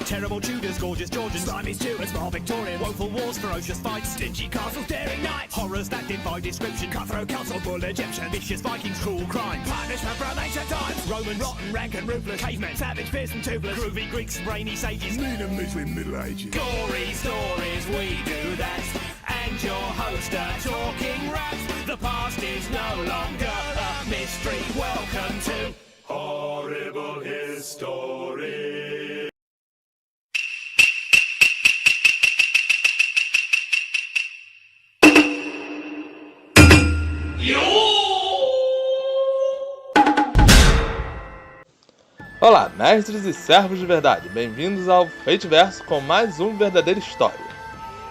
Terrible Tudors, gorgeous Georgians, slimy Stuarts, more Victorian, woeful wars, ferocious fights, stingy castles, daring knights, horrors that defy description, cutthroat council, bull Egyptian, vicious Vikings, cruel crime, punishment from ancient times, Roman, rotten, rank and ruthless, cavemen, savage, fierce and toothless, groovy Greeks, brainy sages, mean and misery, Middle Ages, gory stories, we do that, and your host are talking raps. The past is no longer a mystery. Welcome to Horrible History. Olá, mestres e servos de verdade, bem-vindos ao Fateverso com mais um Verdadeira História.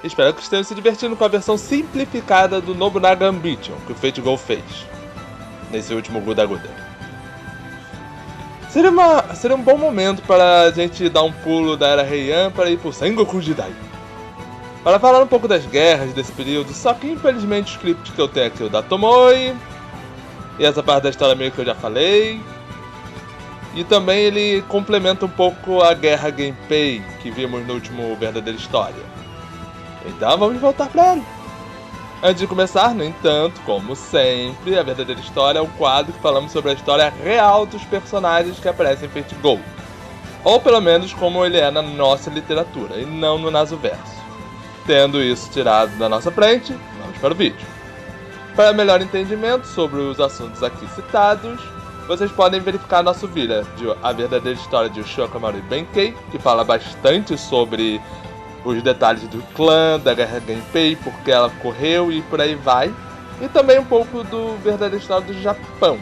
Espero que estejam se divertindo com a versão simplificada do Nobunaga Ambition que o Fate Go fez nesse último Guda Guda. Seria um bom momento para a gente dar um pulo da Era Heian para ir pro Sengoku Jidai, para falar um pouco das guerras desse período, só que infelizmente o script que eu tenho aqui é o da Tomoe, e essa parte da história meio que eu já falei. E também ele complementa um pouco a guerra Genpei que vimos no último Verdadeira História. Então vamos voltar para ele. Antes de começar, no entanto, como sempre, a Verdadeira História é o quadro que falamos sobre a história real dos personagens que aparecem em Fate Go. Ou pelo menos como ele é na nossa literatura, e não no Nasuverso. Tendo isso tirado da nossa frente, vamos para o vídeo. Para melhor entendimento sobre os assuntos aqui citados, vocês podem verificar nosso vídeo de A Verdadeira História de Ushio-Kamaru Benkei, que fala bastante sobre os detalhes do clã, da guerra Genpei, porque ela ocorreu e por aí vai. E também um pouco do Verdadeira História do Japão.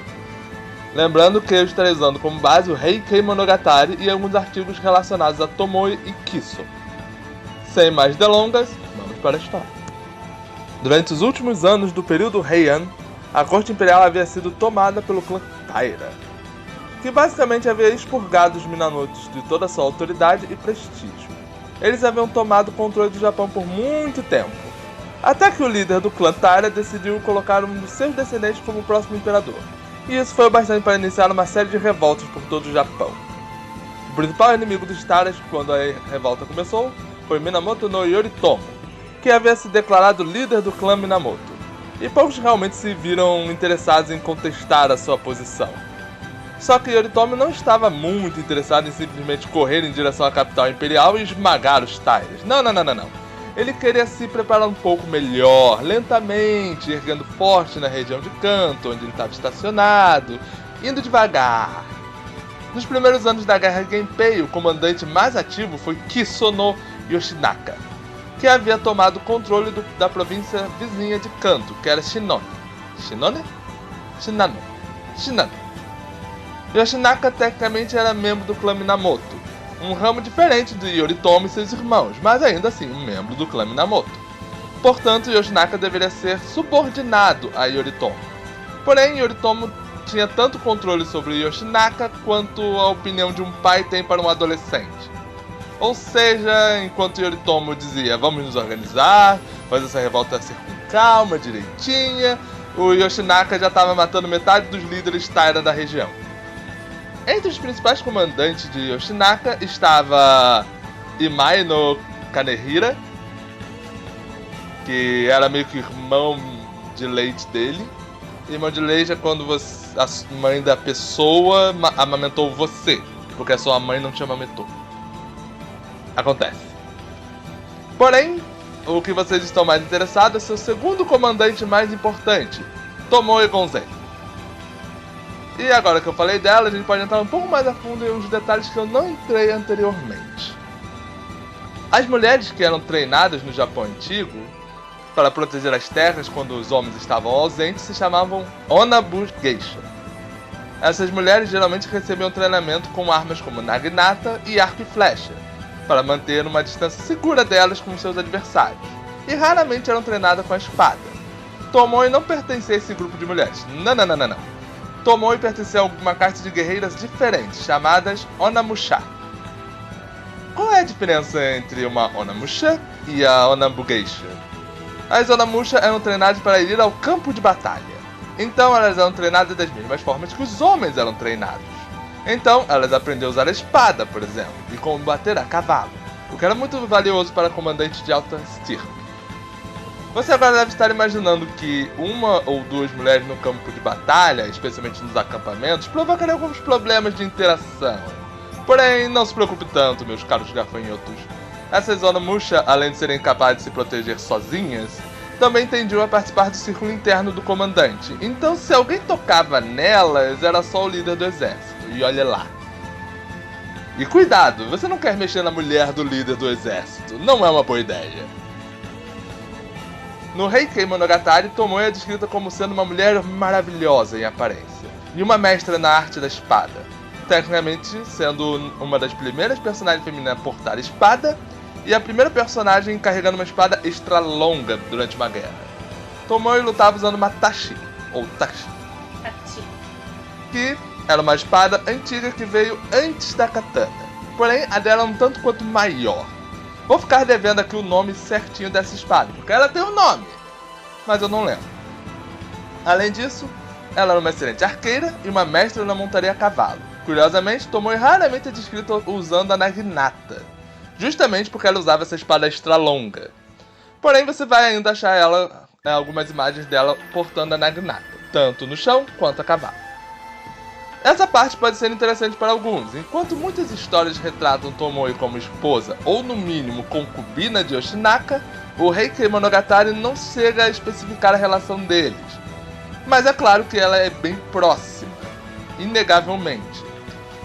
Lembrando que eu estarei usando como base o Heikei Monogatari e alguns artigos relacionados a Tomoe e Kiso. Sem mais delongas, vamos para a história. Durante os últimos anos do período Heian, a corte imperial havia sido tomada pelo clã Taira, que basicamente havia expurgado os Minamotos de toda a sua autoridade e prestígio. Eles haviam tomado o controle do Japão por muito tempo, até que o líder do clã Taira decidiu colocar um dos seus descendentes como o próximo imperador, e isso foi o bastante para iniciar uma série de revoltas por todo o Japão. O principal inimigo dos Tairas quando a revolta começou foi Minamoto no Yoritomo, que havia se declarado líder do clã Minamoto, e poucos realmente se viram interessados em contestar a sua posição. Só que Yoritomo não estava muito interessado em simplesmente correr em direção à capital imperial e esmagar os Tairas. Não. Ele queria se preparar um pouco melhor, lentamente, erguendo forte na região de Kanto, onde ele estava estacionado, indo devagar. Nos primeiros anos da Guerra Genpei, o comandante mais ativo foi Kisono Yoshinaka, que havia tomado o controle da província vizinha de Kanto, que era Shinano. Yoshinaka tecnicamente era membro do clã Minamoto, um ramo diferente de Yoritomo e seus irmãos, mas ainda assim um membro do clã Minamoto. Portanto, Yoshinaka deveria ser subordinado a Yoritomo. Porém, Yoritomo tinha tanto controle sobre Yoshinaka quanto a opinião de um pai tem para um adolescente. Ou seja, enquanto Yoritomo dizia vamos nos organizar, fazer essa revolta ser com calma, direitinha, o Yoshinaka já estava matando metade dos líderes Taira da região. Entre os principais comandantes de Yoshinaka estava Imai no Kanehira, que era meio que irmão de leite dele. Irmão de leite é quando a mãe da pessoa amamentou você, porque a sua mãe não te amamentou. Acontece. Porém, o que vocês estão mais interessados é seu segundo comandante mais importante, Tomoe Gonzen. E agora que eu falei dela, a gente pode entrar um pouco mais a fundo em uns detalhes que eu não entrei anteriormente. As mulheres que eram treinadas no Japão antigo para proteger as terras quando os homens estavam ausentes se chamavam Onabu Geisha. Essas mulheres geralmente recebiam treinamento com armas como naginata e arco e flecha, para manter uma distância segura delas com seus adversários, e raramente eram treinadas com a espada. Tomoe não pertencia a esse grupo de mulheres. Não. Tomoe pertencia a uma classe de guerreiras diferentes, chamadas Onamusha. Qual é a diferença entre uma Onamusha e a Onabu Geisha? As Onamusha eram treinadas para ir ao campo de batalha. Então elas eram treinadas das mesmas formas que os homens eram treinados. Então, elas aprenderam a usar a espada, por exemplo, e combater a cavalo, o que era muito valioso para comandantes de alta estirpe. Você agora deve estar imaginando que uma ou duas mulheres no campo de batalha, especialmente nos acampamentos, provocariam alguns problemas de interação. Porém, não se preocupe tanto, meus caros gafanhotos. Essas Zonomusha, além de serem capazes de se proteger sozinhas, também tendiam a participar do círculo interno do comandante. Então, se alguém tocava nelas, era só o líder do exército. E olha lá. E cuidado, você não quer mexer na mulher do líder do exército. Não é uma boa ideia. No Heikei Monogatari, Tomoe é descrita como sendo uma mulher maravilhosa em aparência e uma mestra na arte da espada, tecnicamente sendo uma das primeiras personagens femininas a portar espada e a primeira personagem carregando uma espada extra longa durante uma guerra. Tomoe lutava usando uma tachi, ou tachi, que era uma espada antiga que veio antes da katana, porém a dela é um tanto quanto maior. Vou ficar devendo aqui o nome certinho dessa espada, porque ela tem um nome, mas eu não lembro. Além disso, ela era uma excelente arqueira e uma mestra na montaria a cavalo. Curiosamente, Tomoe raramente é descrita usando a naginata, justamente porque ela usava essa espada extra longa. Porém, você vai ainda achar ela, algumas imagens dela portando a naginata, tanto no chão quanto a cavalo. Essa parte pode ser interessante para alguns. Enquanto muitas histórias retratam Tomoe como esposa ou no mínimo concubina de Yoshinaka, o Heikei Monogatari não chega a especificar a relação deles. Mas é claro que ela é bem próxima, inegavelmente.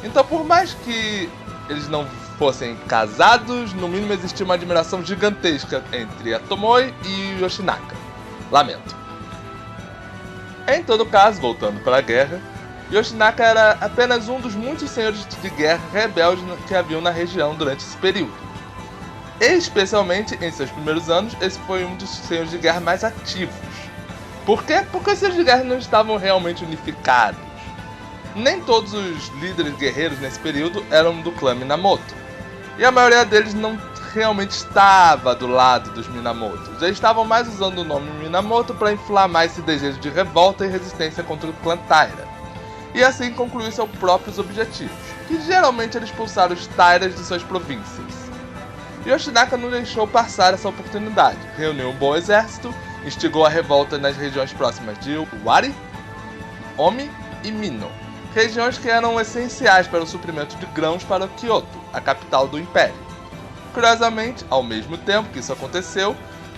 Então, por mais que eles não fossem casados, no mínimo existia uma admiração gigantesca entre a Tomoe e Yoshinaka. Lamento. Em todo caso, voltando para a guerra, Yoshinaka era apenas um dos muitos senhores de guerra rebeldes que haviam na região durante esse período. Especialmente em seus primeiros anos, esse foi um dos senhores de guerra mais ativos. Por quê? Porque os senhores de guerra não estavam realmente unificados. Nem todos os líderes guerreiros nesse período eram do clã Minamoto. E a maioria deles não realmente estava do lado dos Minamoto. Já estavam mais usando o nome Minamoto para inflamar esse desejo de revolta e resistência contra o clã Taira. E assim concluir seus próprios objetivos, que geralmente era expulsar os Tairas de suas províncias. Yoshinaka não deixou passar essa oportunidade, reuniu um bom exército, instigou a revolta nas regiões próximas de Wari, Omi e Mino, regiões que eram essenciais para o suprimento de grãos para Kyoto, a capital do império. Curiosamente, ao mesmo tempo que isso aconteceu,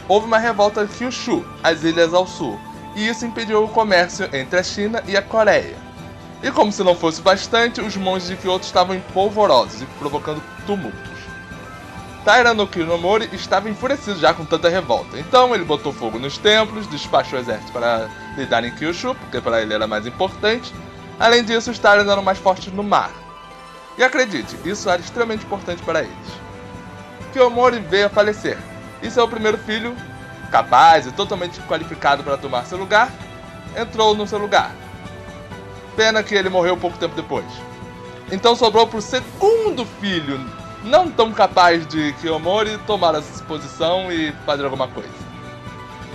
houve uma revolta em Kyushu, as ilhas ao sul, e isso impediu o comércio entre a China e a Coreia. E como se não fosse bastante, os monges de Kyoto estavam empolvorosos e provocando tumultos. Taira no Kinomori estava enfurecido já com tanta revolta, então ele botou fogo nos templos, despachou o exército para lidar em Kyushu, porque para ele era mais importante. Além disso, os Tairas eram mais fortes no mar. E acredite, isso era extremamente importante para eles. Kiyomori veio a falecer, e seu primeiro filho, capaz e totalmente qualificado para tomar seu lugar, entrou no seu lugar. Pena que ele morreu pouco tempo depois. Então sobrou para o segundo filho, não tão capaz de Kiyomori, tomar essa posição e fazer alguma coisa.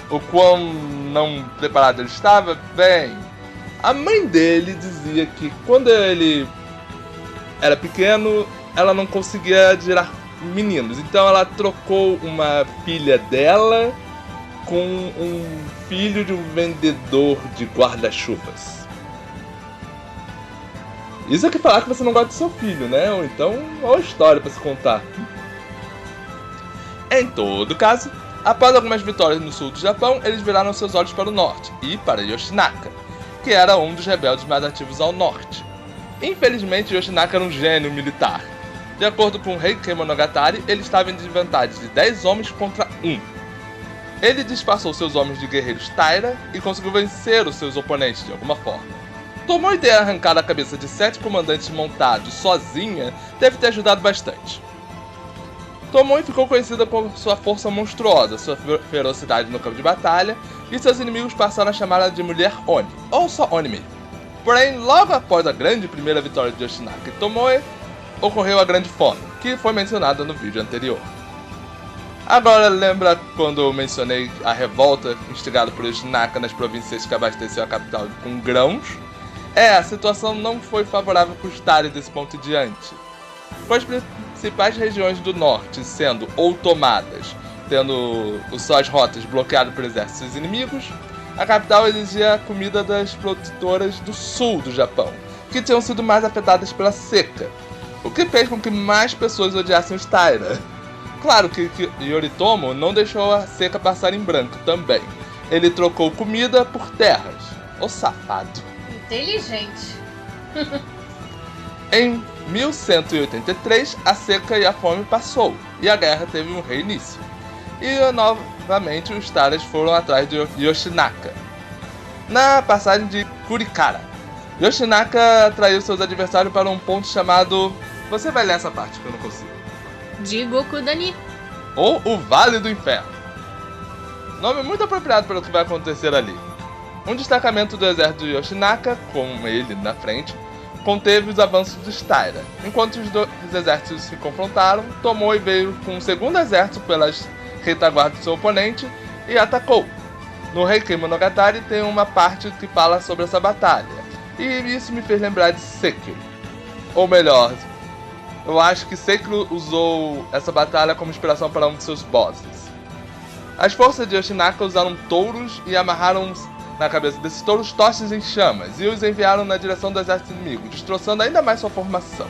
O quão não preparado ele estava? Bem, a mãe dele dizia que quando ele era pequeno, ela não conseguia gerar meninos. Então ela trocou uma filha dela com um filho de um vendedor de guarda-chuvas. Isso é que falar que você não gosta do seu filho, né? Ou então, olha a história pra se contar. Em todo caso, após algumas vitórias no sul do Japão, eles viraram seus olhos para o norte, e para Yoshinaka, que era um dos rebeldes mais ativos ao norte. Infelizmente, Yoshinaka era um gênio militar. De acordo com Heikei Monogatari, ele estava em desvantagem de 10 homens contra 1. Ele disfarçou seus homens de guerreiros Taira e conseguiu vencer os seus oponentes de alguma forma. Tomoe ter arrancado a cabeça de 7 comandantes montados sozinha deve ter ajudado bastante. Tomoe ficou conhecida por sua força monstruosa, sua ferocidade no campo de batalha, e seus inimigos passaram a chamá-la de Mulher Oni, ou só Oni mesmo. Porém, logo após a grande primeira vitória de Yoshinaka e Tomoe, ocorreu a Grande Fome, que foi mencionada no vídeo anterior. Agora, lembra quando eu mencionei a revolta instigada por Yoshinaka nas províncias que abasteciam a capital com grãos? A situação não foi favorável para os Tari desse ponto em diante. Com as principais regiões do norte sendo ou tomadas, tendo suas rotas bloqueadas por exércitos inimigos, a capital exigia comida das produtoras do sul do Japão, que tinham sido mais afetadas pela seca, o que fez com que mais pessoas odiassem os Taira. Claro que Yoritomo não deixou a seca passar em branco também. Ele trocou comida por terras. O safado. Inteligente. Em 1183, a seca e a fome passou, e a guerra teve um reinício. E novamente os Taras foram atrás de Yoshinaka, na passagem de Kurikara. Yoshinaka atraiu seus adversários para um ponto chamado... Você vai ler essa parte que eu não consigo. Jigoku Dani. Ou o Vale do Inferno. Nome muito apropriado para o que vai acontecer ali. Um destacamento do exército de Yoshinaka, com ele na frente, conteve os avanços dos Taira. Enquanto os dois exércitos se confrontaram, Tomoe veio com um segundo exército pelas retaguardas do seu oponente e atacou. No Heikei Monogatari tem uma parte que fala sobre essa batalha, e isso me fez lembrar de Sekiro. Ou melhor, eu acho que Sekiro usou essa batalha como inspiração para um de seus bosses. As forças de Yoshinaka usaram touros e amarraram na cabeça desses touros tochas em chamas e os enviaram na direção do exército inimigo, destroçando ainda mais sua formação.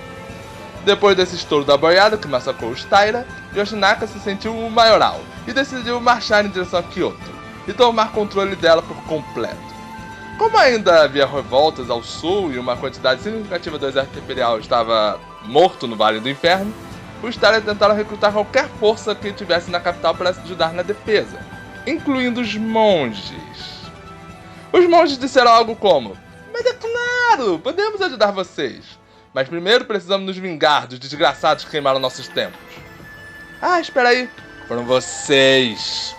Depois desse estouro da boiada que massacrou os Taira, Yoshinaka se sentiu o maioral e decidiu marchar em direção a Kyoto e tomar controle dela por completo. Como ainda havia revoltas ao sul e uma quantidade significativa do exército imperial estava morto no Vale do Inferno, os Taira tentaram recrutar qualquer força que tivesse na capital para ajudar na defesa, incluindo os monges. Os monges disseram algo como: "Mas é claro, podemos ajudar vocês. Mas primeiro precisamos nos vingar dos desgraçados que queimaram nossos templos." "Ah, espera aí. Foram vocês."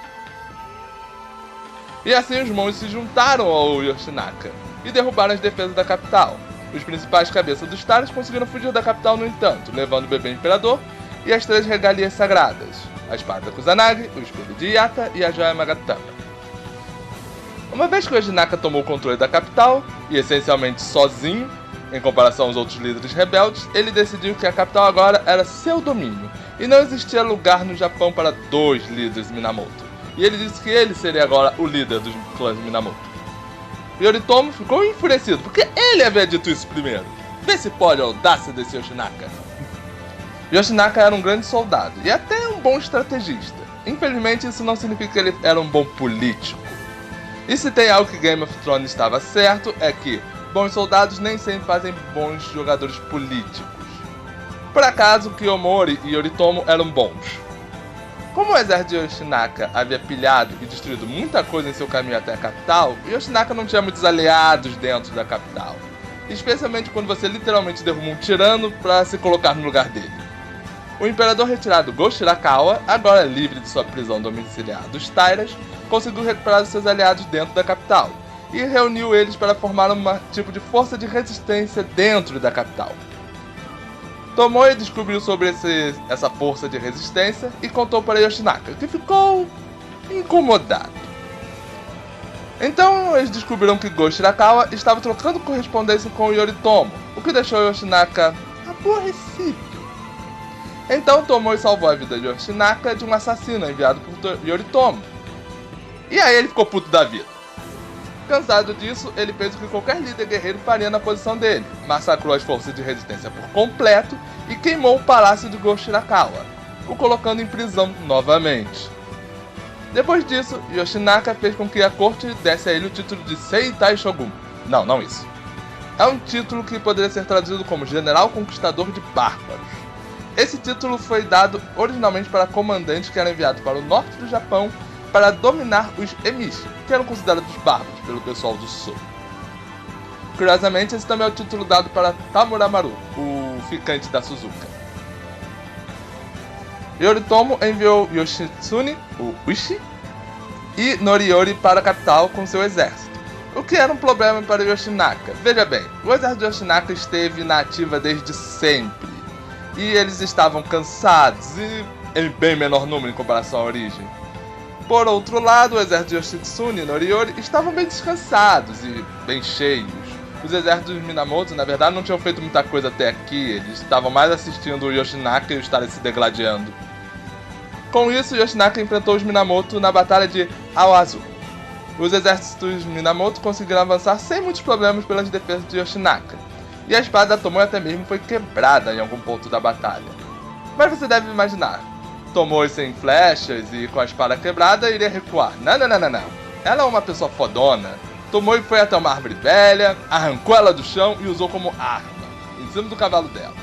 E assim os monges se juntaram ao Yoshinaka e derrubaram as defesas da capital. Os principais cabeças dos Taras conseguiram fugir da capital, no entanto, levando o bebê imperador e as 3 regalias sagradas: a espada Kusanagi, o espelho de Yata e a joia Magatama. Uma vez que o Yoshinaka tomou o controle da capital, e essencialmente sozinho, em comparação aos outros líderes rebeldes, ele decidiu que a capital agora era seu domínio, e não existia lugar no Japão para 2 líderes Minamoto. E ele disse que ele seria agora o líder dos clãs Minamoto. Yoritomo ficou enfurecido, porque ele havia dito isso primeiro. Vê se pode a audácia desse Yoshinaka. Yoshinaka era um grande soldado, e até um bom estrategista. Infelizmente, isso não significa que ele era um bom político. E se tem algo que Game of Thrones estava certo, é que bons soldados nem sempre fazem bons jogadores políticos. Por acaso, Kiyomori e Yoritomo eram bons. Como o exército de Yoshinaka havia pilhado e destruído muita coisa em seu caminho até a capital, Yoshinaka não tinha muitos aliados dentro da capital. Especialmente quando você literalmente derruba um tirano para se colocar no lugar dele. O imperador retirado Go Shirakawa, agora livre de sua prisão domiciliar dos Tairas, conseguiu recuperar os seus aliados dentro da capital e reuniu eles para formar um tipo de força de resistência dentro da capital. Tomoe descobriu sobre essa força de resistência e contou para Yoshinaka, que ficou incomodado. Então eles descobriram que Go Shirakawa estava trocando correspondência com Yoritomo, o que deixou Yoshinaka aborrecido. Então Tomoe salvou a vida de Yoshinaka de um assassino enviado por Yoritomo. E aí ele ficou puto da vida. Cansado disso, ele fez o que qualquer líder guerreiro faria na posição dele: massacrou as forças de resistência por completo e queimou o palácio de Go Shirakawa, o colocando em prisão novamente. Depois disso, Yoshinaka fez com que a corte desse a ele o título de Seitai Shogun. Não isso. É um título que poderia ser traduzido como General Conquistador de Bárbaros. Esse título foi dado originalmente para comandantes que eram enviados para o norte do Japão para dominar os Emishi, que eram considerados bárbaros pelo pessoal do sul. Curiosamente, esse também é o título dado para Tamuramaru, o ficante da Suzuka. Yoritomo enviou Yoshitsune, o Uishi, e Noriyori para a capital com seu exército, o que era um problema para Yoshinaka. Veja bem, o exército de Yoshinaka esteve na ativa desde sempre, e eles estavam cansados e em bem menor número em comparação à origem. Por outro lado, o exército de Yoshitsune e Noriyori estavam bem descansados e bem cheios, Os exércitos dos Minamoto, na verdade, não tinham feito muita coisa até aqui, eles estavam mais assistindo o Yoshinaka e os Tales se degladiando. Com isso, Yoshinaka enfrentou os Minamoto na Batalha de Aoazu. Os exércitos Minamoto conseguiram avançar sem muitos problemas pelas defesas de Yoshinaka, e a espada da Tomoe até mesmo foi quebrada em algum ponto da batalha. Mas você deve imaginar, Tomoe sem flechas e com a espada quebrada iria recuar. Não. Ela é uma pessoa fodona. Tomoe foi até uma árvore velha, arrancou ela do chão e usou como arma, em cima do cavalo dela.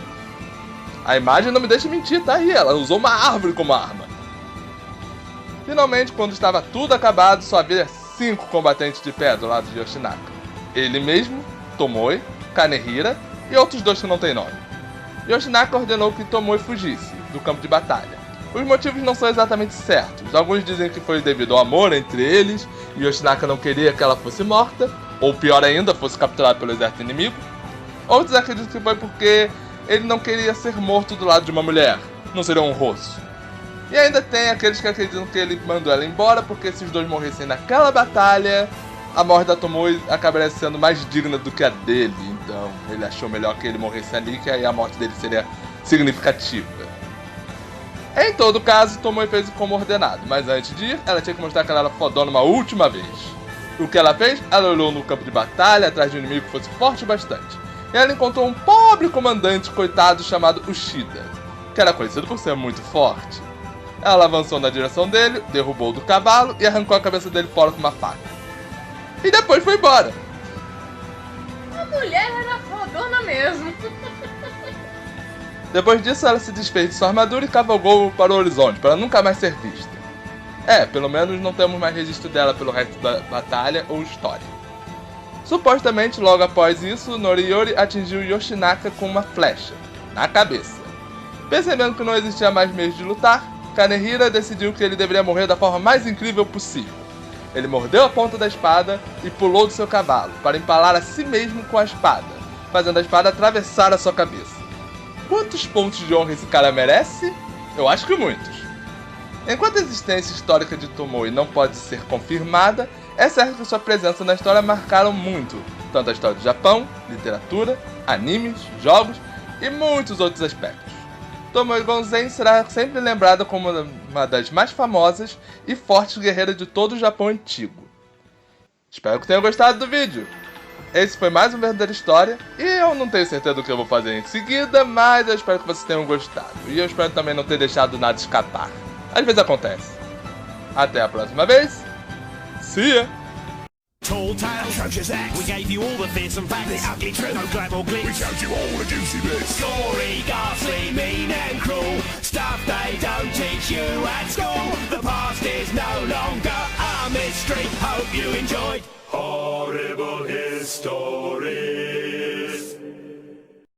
A imagem não me deixa mentir, tá aí, ela usou uma árvore como arma. Finalmente, quando estava tudo acabado, só havia 5 combatentes de pé do lado de Yoshinaka. Ele mesmo, Tomoe, Kanehira e outros 2 que não têm nome. Yoshinaka ordenou que Tomoe fugisse do campo de batalha. Os motivos não são exatamente certos. Alguns dizem que foi devido ao amor entre eles, e Yoshinaka não queria que ela fosse morta, ou pior ainda, fosse capturada pelo exército inimigo. Outros acreditam que foi porque ele não queria ser morto do lado de uma mulher. Não seria honroso. E ainda tem aqueles que acreditam que ele mandou ela embora porque se os 2 morressem naquela batalha, a morte da Tomoe acabaria sendo mais digna do que a dele. Então ele achou melhor que ele morresse ali, que aí a morte dele seria significativa. Em todo caso, Tomoe fez como ordenado, mas antes de ir, ela tinha que mostrar que ela era fodona uma última vez. O que ela fez? Ela olhou no campo de batalha atrás de um inimigo que fosse forte bastante. E ela encontrou um pobre comandante coitado chamado Ushida, que era conhecido por ser muito forte. Ela avançou na direção dele, derrubou do cavalo e arrancou a cabeça dele fora com uma faca. E depois foi embora. A mulher era fodona mesmo. Depois disso, ela se desfez de sua armadura e cavalgou para o horizonte, para nunca mais ser vista. Pelo menos não temos mais registro dela pelo resto da batalha ou história. Supostamente, logo após isso, Noriyori atingiu Yoshinaka com uma flecha, na cabeça. Percebendo que não existia mais meios de lutar, Kanehira decidiu que ele deveria morrer da forma mais incrível possível. Ele mordeu a ponta da espada e pulou do seu cavalo, para empalar a si mesmo com a espada, fazendo a espada atravessar a sua cabeça. Quantos pontos de honra esse cara merece? Eu acho que muitos. Enquanto a existência histórica de Tomoe não pode ser confirmada, é certo que sua presença na história marcaram muito, tanto a história do Japão, literatura, animes, jogos e muitos outros aspectos. Tomoe Gonzen será sempre lembrada como uma das mais famosas e fortes guerreiras de todo o Japão antigo. Espero que tenham gostado do vídeo. Esse foi mais um Verdadeira História, e eu não tenho certeza do que eu vou fazer em seguida, mas eu espero que vocês tenham gostado. E eu espero também não ter deixado nada escapar. Às vezes acontece. Até a próxima vez. See ya! Tall tales, atrocious acts. We gave you all the fearsome facts. The ugly truth, no glamour glitz. We showed you all the juicy bits. Gory, ghastly, mean and cruel. Stuff they don't teach you at school. The past is no longer a mystery. Hope you enjoyed. Horrible history.